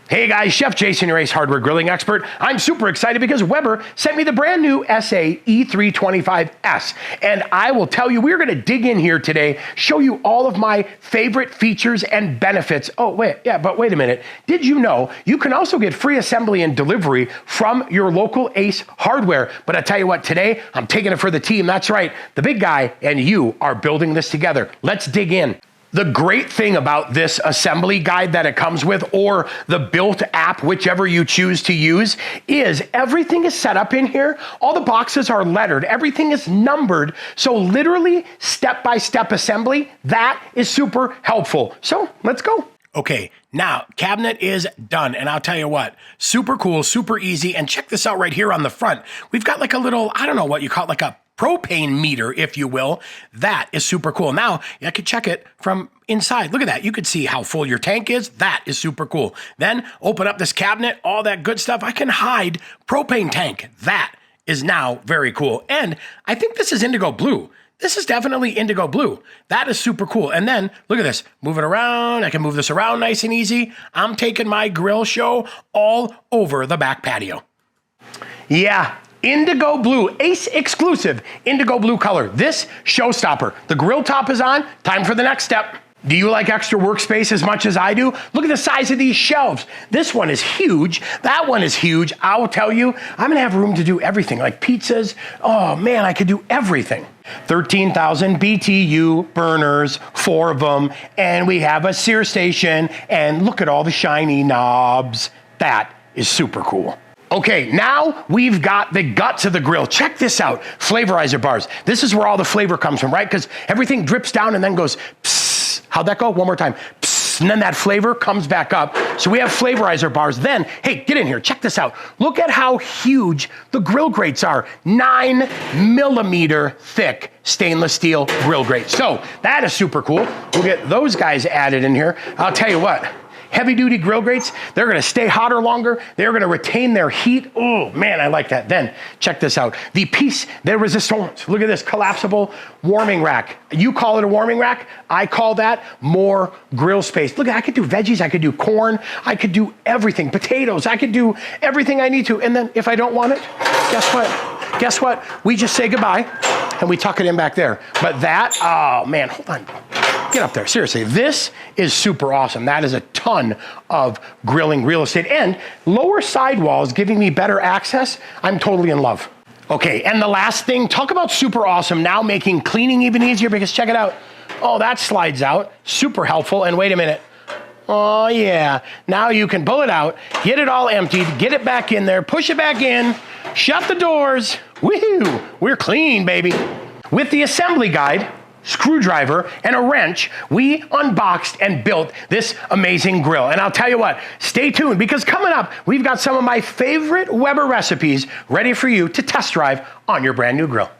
Hey guys, Chef Jason, your Ace Hardware grilling expert. I'm super excited because Weber sent me the brand new SA E325S. And I will tell you, we're gonna dig in here today, show you all of my favorite features and benefits. Oh, wait a minute. Did you know you can also get free assembly and delivery from your local Ace Hardware? But I tell you what, today, I'm taking it for the team. That's right, the big guy and you are building this together. Let's dig in. The great thing about this assembly guide that it comes with, or the built app, whichever you choose to use, is everything is set up in here. All the boxes are lettered. Everything is numbered. So literally step-by-step assembly, that is super helpful. So let's go. Okay, now cabinet is done. And I'll tell you what, super cool, super easy. And check this out right here on the front. We've got like a little, I don't know what you call it, like a propane meter, if you will. That is super cool. Now, I could check it from inside. Look at that. You could see how full your tank is. That is super cool. Then open up this cabinet, all that good stuff. I can hide propane tank. That is now very cool. And I think this is indigo blue. This is definitely indigo blue. That is super cool. And then look at this, move it around. I can move this around nice and easy. I'm taking my grill show all over the back patio. Yeah. Indigo blue, Ace exclusive, indigo blue color. This showstopper. The grill top is on, time for the next step. Do you like extra workspace as much as I do? Look at the size of these shelves. This one is huge. That one is huge. I will tell you, I'm gonna have room to do everything, like pizzas. Oh man, I could do everything. 13,000 BTU burners, 4 of them, and we have a sear station, and look at all the shiny knobs. That is super cool. Okay, now we've got the guts of the grill. Check this out, flavorizer bars. This is where all the flavor comes from, right? Because everything drips down and then goes psst. How'd that go? One more time. Psst, and then that flavor comes back up. So we have flavorizer bars. Then, hey, get in here, check this out. Look at how huge the grill grates are. 9mm thick stainless steel grill grate. So that is super cool. We'll get those guys added in here. I'll tell you what. Heavy duty grill grates, they're gonna stay hotter longer. They're gonna retain their heat. Oh man, I like that. Then check this out. The piece de resistance. Look at this collapsible warming rack. You call it a warming rack. I call that more grill space. Look, I could do veggies, I could do corn, I could do everything. Potatoes, I could do everything I need to. And then if I don't want it, guess what? Guess what? We just say goodbye and we tuck it in back there. But that, oh man, hold on. Get up there, seriously. This is super awesome. That is a ton of grilling real estate, and lower sidewalls giving me better access. I'm totally in love. Okay, and the last thing, talk about super awesome, now making cleaning even easier, because check it out. Oh, that slides out, super helpful. And wait a minute. Oh yeah, now you can pull it out, get it all emptied, get it back in there, push it back in, shut the doors. Woohoo, we're clean, baby. With the assembly guide, screwdriver, and a wrench, we unboxed and built this amazing grill. And I'll tell you what, stay tuned, because coming up, we've got some of my favorite Weber recipes ready for you to test drive on your brand new grill.